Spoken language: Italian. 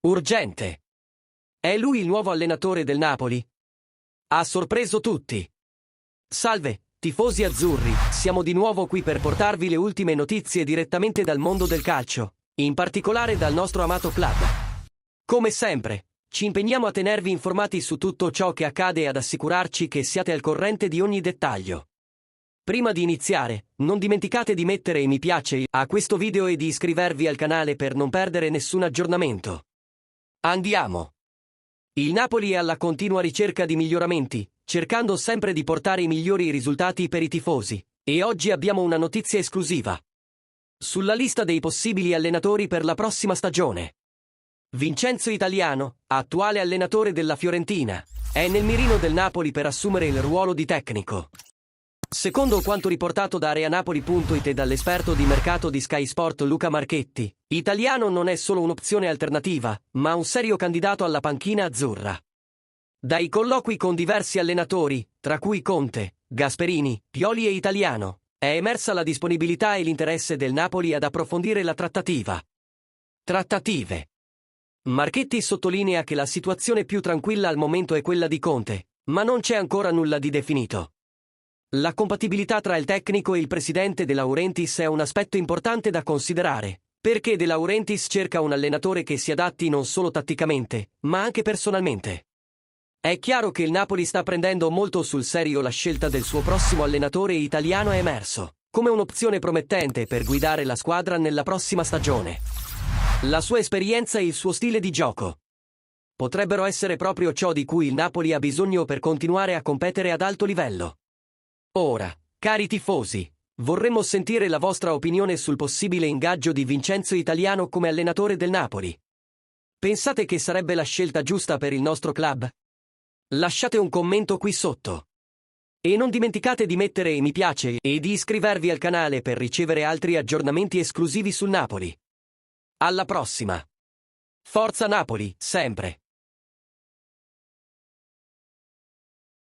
Urgente! È lui il nuovo allenatore del Napoli? Ha sorpreso tutti. Salve, tifosi azzurri, siamo di nuovo qui per portarvi le ultime notizie direttamente dal mondo del calcio, in particolare dal nostro amato club. Come sempre, ci impegniamo a tenervi informati su tutto ciò che accade e ad assicurarci che siate al corrente di ogni dettaglio. Prima di iniziare, non dimenticate di mettere mi piace a questo video e di iscrivervi al canale per non perdere nessun aggiornamento. Andiamo! Il Napoli è alla continua ricerca di miglioramenti, cercando sempre di portare i migliori risultati per i tifosi, e oggi abbiamo una notizia esclusiva. Sulla lista dei possibili allenatori per la prossima stagione, Vincenzo Italiano, attuale allenatore della Fiorentina, è nel mirino del Napoli per assumere il ruolo di tecnico. Secondo quanto riportato da areanapoli.it e dall'esperto di mercato di Sky Sport Luca Marchetti, Italiano non è solo un'opzione alternativa, ma un serio candidato alla panchina azzurra. Dai colloqui con diversi allenatori, tra cui Conte, Gasperini, Pioli e Italiano, è emersa la disponibilità e l'interesse del Napoli ad approfondire la trattativa. Trattative. Marchetti sottolinea che la situazione più tranquilla al momento è quella di Conte, ma non c'è ancora nulla di definito. La compatibilità tra il tecnico e il presidente De Laurentiis è un aspetto importante da considerare, perché De Laurentiis cerca un allenatore che si adatti non solo tatticamente, ma anche personalmente. È chiaro che il Napoli sta prendendo molto sul serio la scelta del suo prossimo allenatore. Italiano è emerso come un'opzione promettente per guidare la squadra nella prossima stagione. La sua esperienza e il suo stile di gioco potrebbero essere proprio ciò di cui il Napoli ha bisogno per continuare a competere ad alto livello. Ora, cari tifosi, vorremmo sentire la vostra opinione sul possibile ingaggio di Vincenzo Italiano come allenatore del Napoli. Pensate che sarebbe la scelta giusta per il nostro club? Lasciate un commento qui sotto. E non dimenticate di mettere mi piace e di iscrivervi al canale per ricevere altri aggiornamenti esclusivi sul Napoli. Alla prossima! Forza Napoli, sempre!